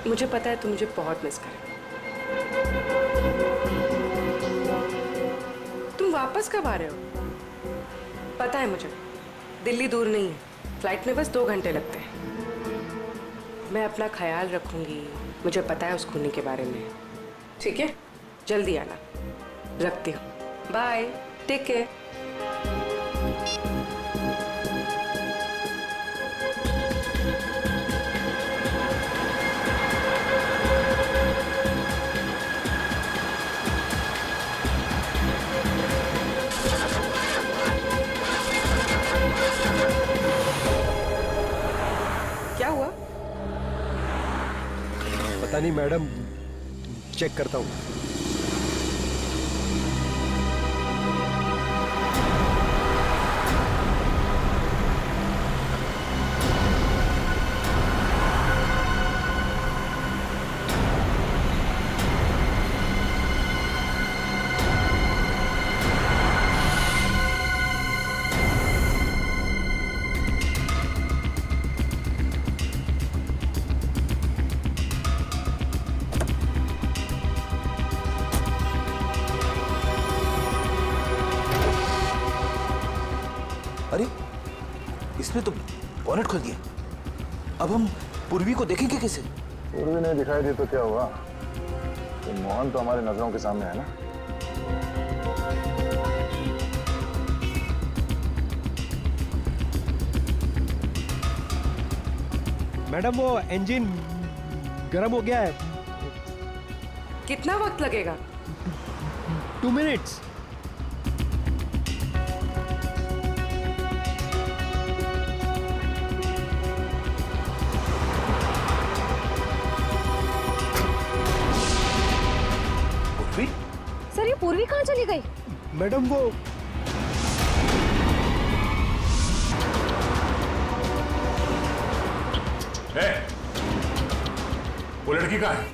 मुझे पता है तुम मुझे बहुत मिस कर। तुम वापस कब आ रहे हो? पता है मुझे, दिल्ली दूर नहीं है, फ्लाइट में बस 2 घंटे लगते हैं। मैं अपना ख्याल रखूंगी, मुझे पता है उस खूनी के बारे में। ठीक है, जल्दी आना। रखती हूँ, बाय, टेक केयर। क्या हुआ? पता नहीं मैडम, चेक करता हूँ। अरे इसने तो बॉनेट खोल दिया। अब हम पूर्वी को देखेंगे कैसे? पूर्वी नहीं दिखाई दी तो क्या हुआ? तो मोहन तो हमारी नजरों के सामने है ना। मैडम वो इंजन गर्म हो गया है। कितना वक्त लगेगा? 2 मिनट्स। सर ये पूर्वी कहाँ चली गई? मैडम वो वो लड़की कहाँ है?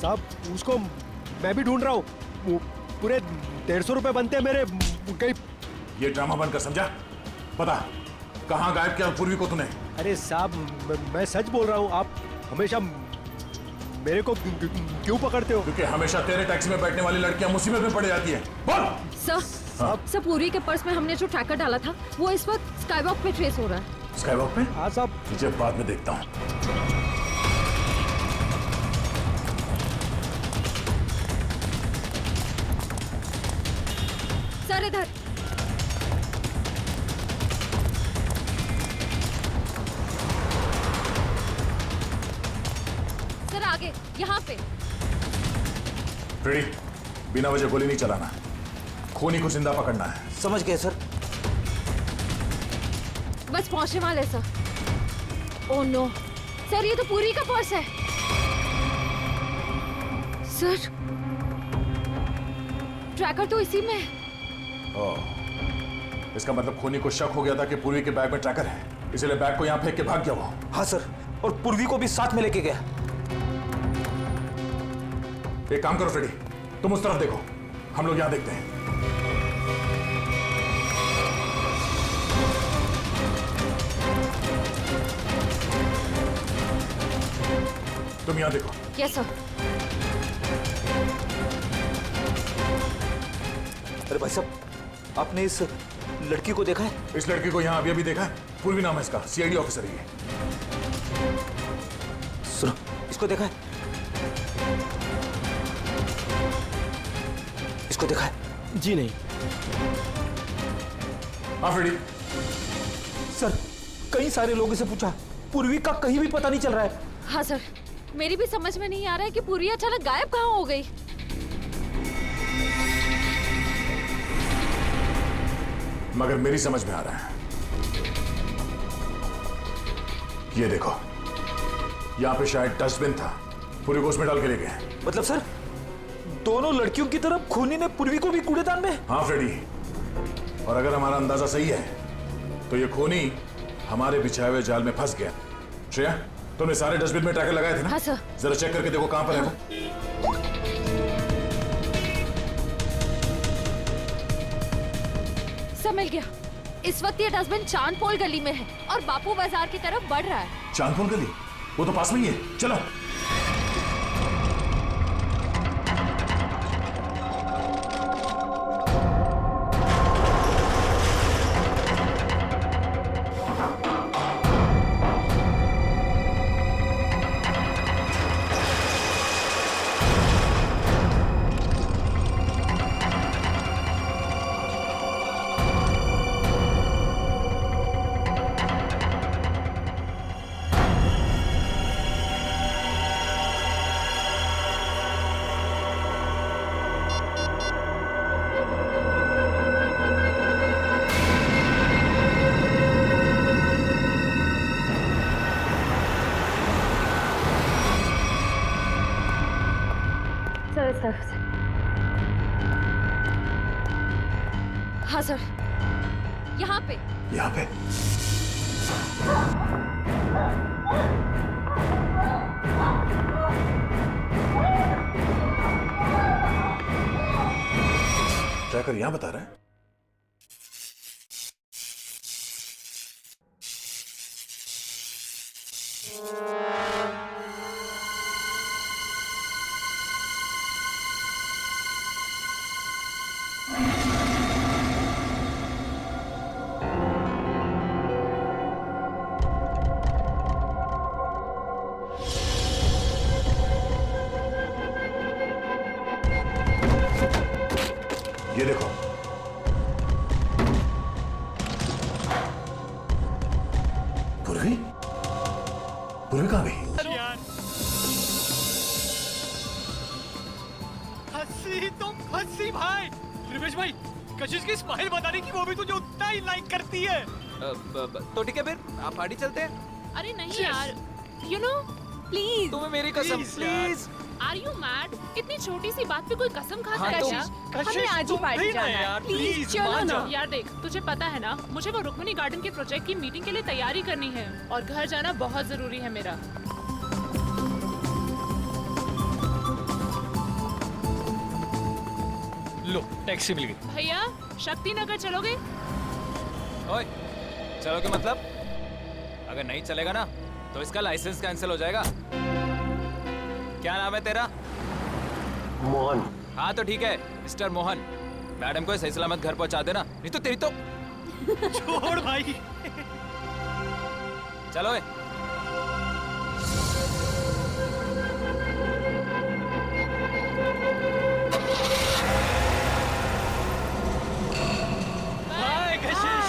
साहब उसको मैं भी ढूंढ रहा हूँ। वो पूरे 150 रुपए बनते हैं मेरे। कहीं ये ड्रामा बंद कर, समझा? बता कहाँ गायब किया पूर्वी को तूने? अरे साहब मैं सच बोल रहा हूँ। आप हमेशा मेरे को क्यों पकड़ते हो? क्योंकि हमेशा तेरे टैक्सी में बैठने वाली लड़कियां मुसीबत में पड़ जाती है। बोल। सर पूर्वी के पर्स में हमने जो ट्रैकर डाला था वो इस वक्त स्काईवॉक पे ट्रेस हो रहा है। स्काईवॉक पे? हाँ साहब। तुझे बाद में देखता हूँ। सर इधर। सर आगे यहाँ पे। रेडी? बिना वजह गोली नहीं चलाना, खूनी को जिंदा पकड़ना है। समझ गए सर। बस पहुंचने वाले सर। ओह नो सर, ये तो पूरी का पर्स है। सर ट्रैकर तो इसी में है। इसका मतलब खूनी को शक हो गया था कि पूर्वी के बैग में ट्रैकर है, इसलिए बैग को यहाँ फेंक के भाग गया वो। हाँ सर, और पूर्वी को भी साथ में लेके गया। एक काम करो फ्रेडी, तुम उस तरफ देखो, हम लोग यहाँ देखते हैं। तुम यहाँ देखो। Yes sir. अरे भाई साहब, आपने इस लड़की को देखा है? इस लड़की को यहाँ अभी अभी देखा है। पूर्वी नाम है इसका, सीआईडी ऑफिसर है ये। सुनो, इसको देखा है? इसको देखा है? जी नहीं। हाँ फ्रेडी। सर कई सारे लोगों से पूछा, पूर्वी का कहीं भी पता नहीं चल रहा है। हाँ सर, मेरी भी समझ में नहीं आ रहा है कि पूरी अचानक गायब कहाँ हो गई। मगर मेरी समझ में आ रहा है। ये देखो, यहाँ पे शायद डस्टबिन था, पूरी को उसमें डाल के ले गए। मतलब सर दोनों लड़कियों की तरफ खूनी ने पूर्वी को भी कूड़ेदान में? हाँ फ्रेडी, और अगर हमारा अंदाजा सही है तो ये खूनी हमारे बिछाए हुए जाल में फंस गया। श्रेया, तुमने सारे डस्टबिन में ट्रैकर लगाए थे ना? हाँ सर। जरा चेक करके देखो कहां पर है वो। सब मिल गया। इस वक्त ये डस्टबिन चांदपोल गली में है और बापू बाजार की तरफ बढ़ रहा है। चांदपोल गली? वो तो पास में ही है, चलो। सर। हाँ सर, यहाँ पे। यहाँ पे? ट्रैकर यहाँ बता रहा है। ये देखो, पूर्वी पूर्वी कहाँ गई? हंसी तो हंसी भाई। रिवेश भाई, कशिश की स्माइल बताने की वो भी तुझे उतना ही लाइक करती है। तो ठीक है फिर, आप पार्टी चलते हैं। अरे नहीं यार, यू नो प्लीज। तुम्हें मेरी कसम, प्लीज। Are you mad? इतनी छोटी सी बात पे कोई कसम खाता हाँ, है तो- क्या? हमें आज ही पार्टी जाना है। प्लीज चलो ना। यार देख, तुझे पता है ना, मुझे वो रुक्मिणी गार्डन के प्रोजेक्ट की मीटिंग के लिए तैयारी करनी है और घर जाना बहुत जरूरी है मेरा। लो, टैक्सी मिल गई। भैया, शक्ति नगर चलोगे? ओए, चलोगे मतलब? अगर नहीं चलेगा ना, तो इसका लाइसेंस कैंसिल हो जाएगा। क्या नाम है तेरा? मोहन। हाँ तो ठीक है, मिस्टर मोहन। मैडम को सही सलामत घर पहुंचा देना, नहीं तो तेरी तो। छोड़ भाई। चलो ए। हाय कशिश।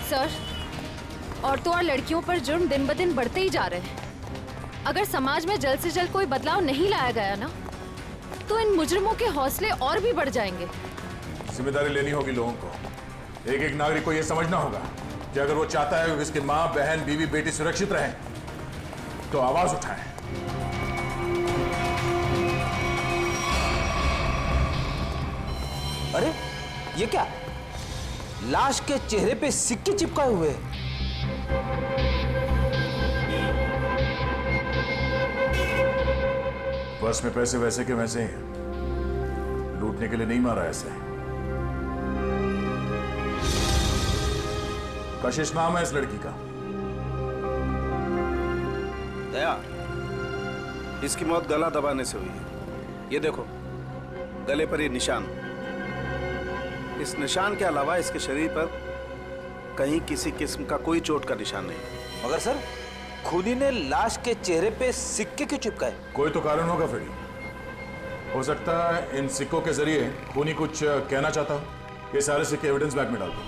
सर, औरतों और लड़कियों पर जुर्म दिन ब दिन बढ़ते ही जा रहे हैं। अगर समाज में जल्द से जल्द कोई बदलाव नहीं लाया गया ना, तो इन मुजरिमों के हौसले और भी बढ़ जाएंगे। जिम्मेदारी लेनी होगी लोगों को। एक एक नागरिक को यह समझना होगा कि अगर वो चाहता है कि उसकी माँ, बहन, बीवी, बेटी सुरक्षित रहे, तो आवाज उठाए। अरे ये क्या? लाश के चेहरे पे सिक्के चिपकाए हुए हैं। पर्स में पैसे वैसे के वैसे ही हैं। लूटने के लिए नहीं मारा ऐसे। कशिश नाम है इस लड़की का। दया, इसकी मौत गला दबाने से हुई है। ये देखो, गले पर ये निशान। इस निशान के अलावा इसके शरीर पर कहीं किसी किस्म का कोई चोट का निशान नहीं। मगर सर, खूनी ने लाश के चेहरे पे सिक्के क्यों चिपकाए? कोई तो कारण होगा फिर। हो सकता है इन सिक्कों के जरिए खूनी कुछ कहना चाहता हो। ये सारे सिक्के एविडेंस बैग में डाल दो।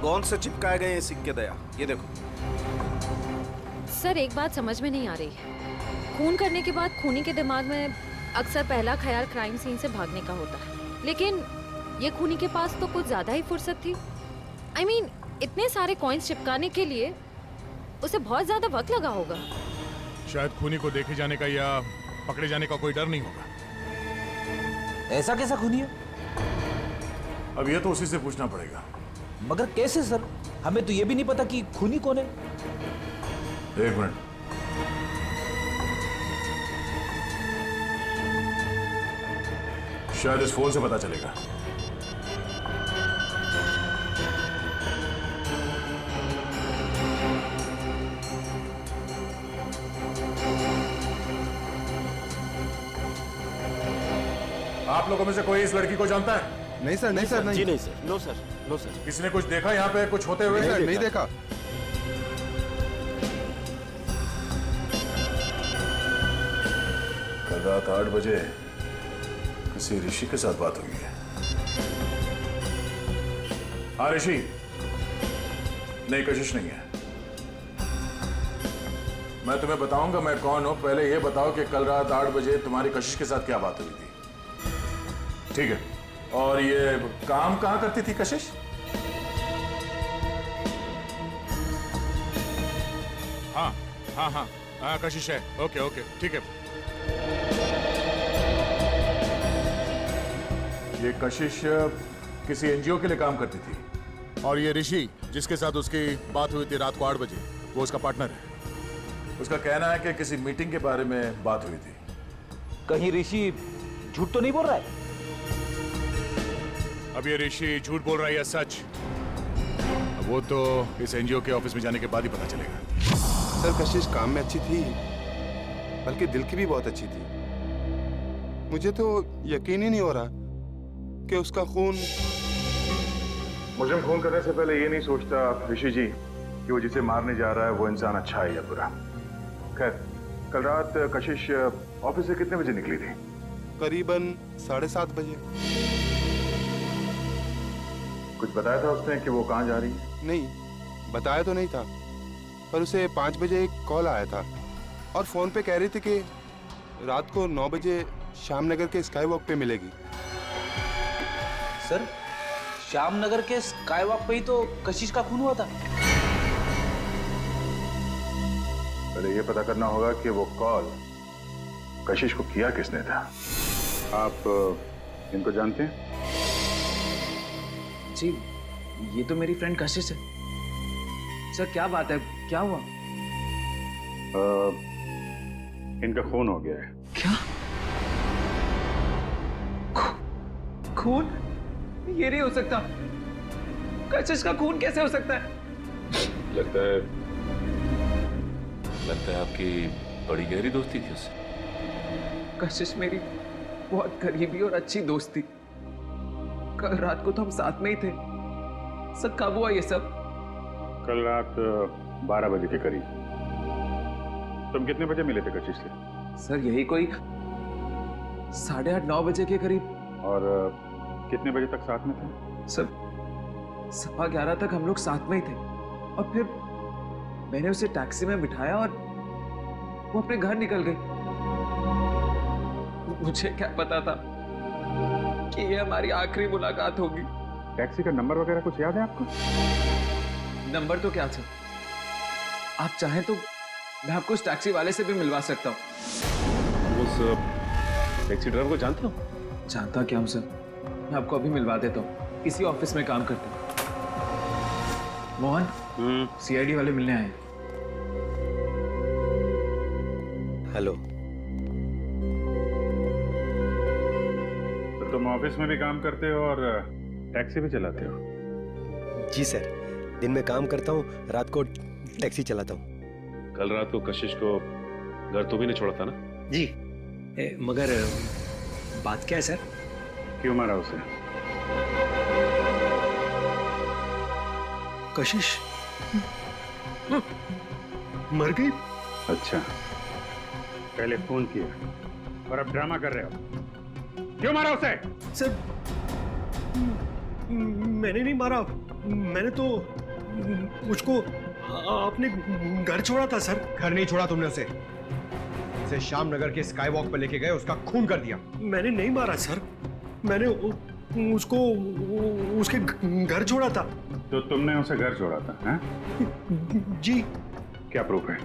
गोंद से चिपकाए गए ये सिक्के दया, ये देखो। सर, एक बात समझ में नहीं आ रही। खून करने के बाद खूनी के दिमाग में अक्सर पहला ख्याल क्राइम सीन से भागने का होता है, लेकिन ये खूनी के पास तो कुछ ज्यादा ही फुर्सत थी। I mean, इतने सारे कॉइन्स चिपकाने के लिए उसे बहुत ज्यादा वक्त लगा होगा। शायद खूनी को देखे जाने का या पकड़े जाने का कोई डर नहीं होगा। ऐसा कैसा खूनी है? अब ये तो उसी से पूछना पड़ेगा। मगर कैसे सर? हमें तो ये भी नहीं पता कि खूनी कौन है। एक मिनट। शायद इस फोन से पता चलेगा। आप लोगों में से कोई इस लड़की को जानता है? नहीं सर, नहीं सर, नहीं। जी नहीं sir, no sir, no sir. किसी ने कुछ देखा यहाँ पे कुछ होते हुए? नहीं सर, नहीं देखा। कल रात 8 बजे किसी ऋषि के साथ बात हुई है। हाँ ऋषि, नहीं कशिश नहीं है। मैं तुम्हें बताऊंगा मैं कौन हूं। पहले ये बताओ कि कल रात 8 बजे तुम्हारी कशिश के साथ क्या बात हुई थी? ठीक है, और ये काम कहां करती थी कशिश? हाँ हाँ हाँ हाँ, कशिश है। ओके ओके, ठीक है। ये कशिश किसी एनजीओ के लिए काम करती थी, और ये ऋषि जिसके साथ उसकी बात हुई थी रात को 8 बजे, वो उसका पार्टनर है। उसका कहना है कि किसी मीटिंग के बारे में बात हुई थी। कहीं ऋषि झूठ तो नहीं बोल रहा है? अब ये ऋषि झूठ बोल रहा है या सच, वो तो इस एनजीओ के ऑफिस में जाने के बाद ही पता चलेगा। सर कशिश काम में अच्छी थी, बल्कि दिल की भी बहुत अच्छी थी। मुझे तो यकीन ही नहीं हो रहा कि उसका खून। मुझे खून करने से पहले ये नहीं सोचता ऋषि जी कि वो जिसे मारने जा रहा है वो इंसान अच्छा है या बुरा। खैर, कल रात कशिश ऑफिस से कितने बजे निकली थी? करीबन 7:30 बजे। कुछ बताया था उसने कि वो कहाँ जा रही है? नहीं, बताया तो नहीं था, पर उसे 5 बजे एक कॉल आया था और फोन पे कह रही थी कि रात को 9 बजे श्यामनगर के स्काई वॉक पे मिलेगी। सर, श्यामनगर के स्काई वॉक पे ही तो कशिश का खून हुआ था। पहले ये पता करना होगा कि वो कॉल कशिश को किया किसने था। आप इनको जानते हैं? जी, ये तो मेरी फ्रेंड कशिश है। सर क्या बात है, क्या हुआ? इनका खून हो गया है। क्या खून? ये नहीं हो सकता। कशिश का खून कैसे हो सकता है? लगता है आपकी बड़ी गहरी दोस्ती थी उससे। कशिश मेरी बहुत करीबी और अच्छी दोस्त थी। कल रात को तो हम साथ में ही थे। सर कब हुआ ये सब? कल रात 12 बजे के करीब। तुम कितने बजे मिले थे कशिश से? सर यही कोई 8:30-9 बजे के करीब। और कितने बजे तक साथ में थे? सर 11:15 तक हम लोग साथ में ही थे, और फिर मैंने उसे टैक्सी में बिठाया और वो अपने घर निकल गई। मुझे क्या पता था कि ये हमारी आखिरी मुलाकात होगी। टैक्सी का नंबर वगैरह कुछ याद है आपको? नंबर तो क्या सर, आप चाहें तो मैं आपको उस टैक्सी वाले से भी मिलवा सकता हूँ। उस टैक्सी ड्राइवर को जानते हो? जानता क्या हूँ सर, मैं आपको अभी मिलवा देता हूँ। इसी ऑफिस में काम करते हैं। मोहन, सीआईडी वाले मिलने आए हैं। हेलो। तो तुम ऑफिस में भी काम करते हो और टैक्सी भी चलाते हो? जी सर, दिन में काम करता हूँ, रात को टैक्सी चलाता हूँ। कल रात को कशिश को घर तो भी नहीं छोड़ा था ना? जी, मगर बात क्या है सर? क्यों मारा उसे? कशिश मर गई? अच्छा, पहले फोन किया और अब ड्रामा कर रहे हो। क्यों मारा उसे? सर मैंने नहीं मारा, मैंने तो उसको अपने घर छोड़ा था सर। घर नहीं छोड़ा तुमने उसे श्यामनगर के स्काई वॉक पर लेके गए, उसका खून कर दिया। मैंने नहीं मारा सर, मैंने उसको उसके घर छोड़ा था। तो तुमने उसे घर छोड़ा था? हैं? जी। क्या प्रूफ है?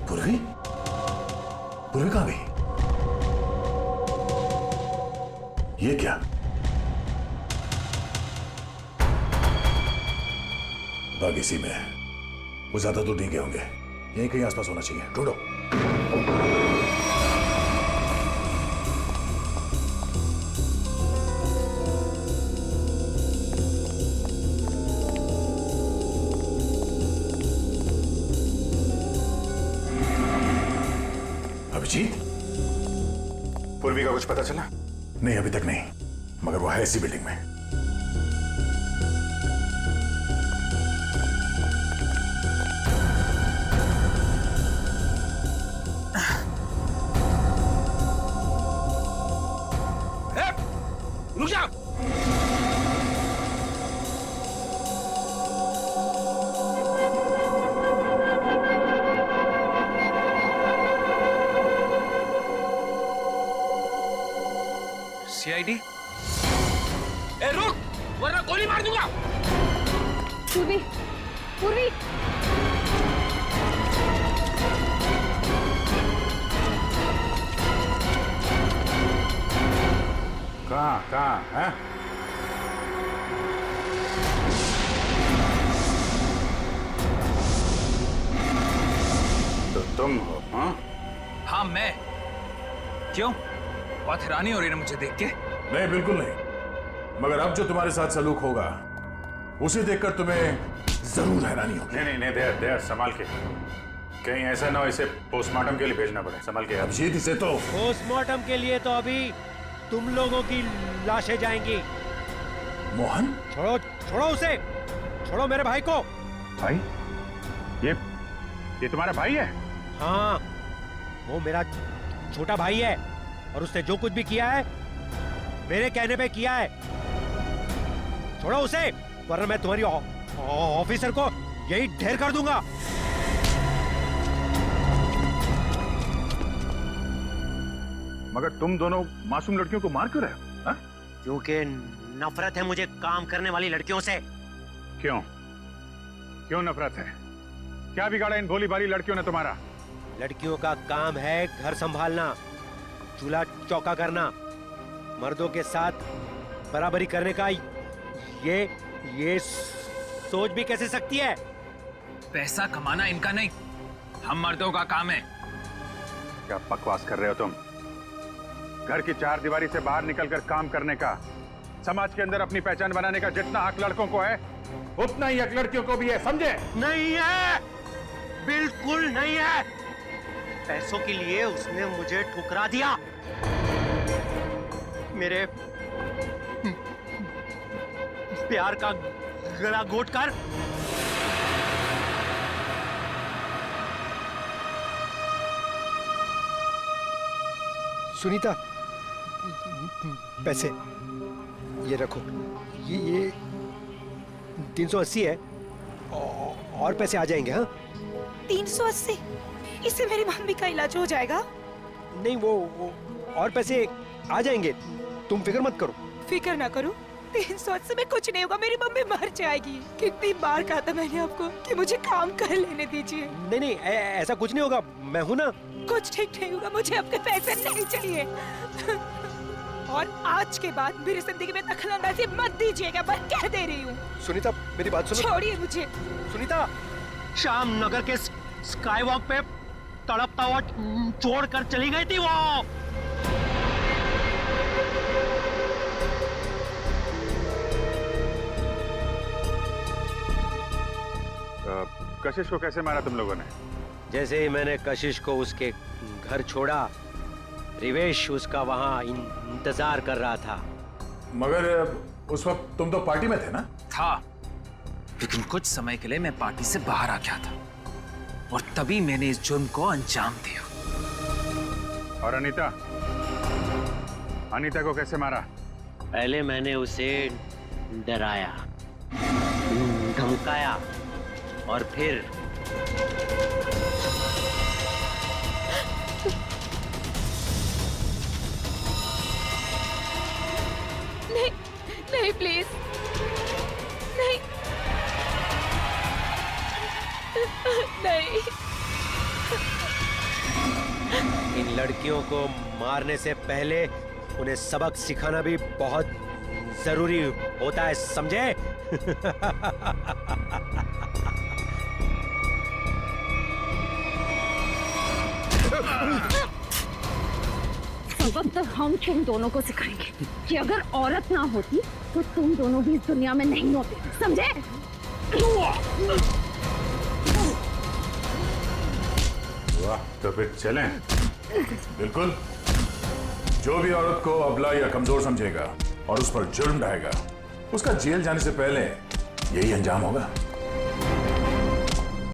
पूर्वी? पूर्वी कहाँ गई? ये क्या? बाग इसी में है। वो ज्यादा दूर नहीं गए होंगे, यहीं कहीं आसपास होना चाहिए। ढूंढो। अभिजीत, पूर्वी का कुछ पता चला? नहीं अभी तक नहीं, मगर वो है इसी बिल्डिंग में। रुक जा। नहीं आओ। पूर्वी, पूर्वी। कहाँ है? तो तुम हो? हाँ, हाँ मैं। क्यों? बहुत हैरानी हो रही है ना मुझे देख के? नहीं, बिल्कुल नहीं। मगर अब जो तुम्हारे साथ सलूक होगा उसे देखकर तुम्हें जरूर हैरानी होगी। नहीं नहीं, देर संभाल के, कहीं ऐसा ना हो इसे पोस्टमार्टम के लिए भेजना पड़े। संभाल के। अब जीत इसे तो पोस्टमार्टम के लिए तो अभी तुम लोगों की लाशें जाएंगी। मोहन, छोड़ो छोड़ो उसे, छोड़ो मेरे भाई को। भाई, ये तुम्हारा भाई है? हाँ, वो मेरा छोटा भाई है और उसने जो कुछ भी किया है मेरे कहने पे किया है। छोड़ो उसे, वरना मैं तुम्हारी ऑफिसर को यही ढेर कर दूंगा। मगर तुम दोनों मासूम लड़कियों को मार क्यों रहे हो? हाँ? क्योंकि नफरत है मुझे काम करने वाली लड़कियों से। क्यों नफरत है? क्या बिगाड़ा इन भोली भाली लड़कियों ने तुम्हारा? लड़कियों का काम है घर संभालना, चूल्हा चौका करना, मर्दों के साथ बराबरी करने का। ये सोच भी कैसे सकती है? पैसा कमाना इनका नहीं, हम मर्दों का काम है। क्या बकवास कर रहे हो तुम? घर की चार दीवारी से बाहर निकलकर काम करने का, समाज के अंदर अपनी पहचान बनाने का जितना हक लड़कों को है उतना ही हक लड़कियों को भी है, समझे? नहीं है, बिल्कुल नहीं है। पैसों के लिए उसने मुझे ठुकरा दिया। मेरे प्यार का गला घोट कर सुनीता, पैसे ये रखो। ये 380 है और पैसे आ जाएंगे। हाँ, 380? इससे मेरी मम्मी का इलाज हो जाएगा? नहीं, वो और पैसे आ जाएंगे, तुम फिक्र मत करो। फिक्र ना करूं? 380 में कुछ नहीं होगा, मेरी मम्मी मर जाएगी। कितनी बार कहा था मैंने आपको कि मुझे काम कर लेने दीजिए। नहीं, ऐसा कुछ नहीं होगा, मैं हूं ना। कुछ ठीक नहीं होगा, मुझे आपके पैसे नहीं चाहिए। और आज के बाद मेरी जिंदगी में दखलंदाजी मत दीजिएगा, मैं कह दे रही हूँ। सुनीता, मेरी बात सुनो। छोड़िए मुझे। सुनीता, शाम नगर के स्काई वॉक पे तड़पता हुआ छोड़कर चली गई थी वो। कशिश को कैसे मारा तुम लोगों ने? जैसे ही मैंने कशिश को उसके घर छोड़ा, रिवेश उसका वहां इंतजार कर रहा था। मगर उस वक्त तुम तो पार्टी में थे ना? था, लेकिन कुछ समय के लिए मैं पार्टी से बाहर आ गया था और तभी मैंने इस जुर्म को अंजाम दिया। और अनीता को कैसे मारा? पहले मैंने उसे डराया, धमकाया और फिर नहीं, नहीं प्लीज, नहीं, नहीं। इन लड़कियों को मारने से पहले उन्हें सबक सिखाना भी बहुत जरूरी होता है, समझे? सबक तो हम तुम दोनों को सिखाएंगे कि अगर औरत ना होती तो तुम दोनों भी इस दुनिया में नहीं होते, समझे? वाह, तो फिर चलें? बिल्कुल। जो भी औरत को अबला या कमजोर समझेगा और उस पर जुर्म ढाएगा, उसका जेल जाने से पहले यही अंजाम होगा।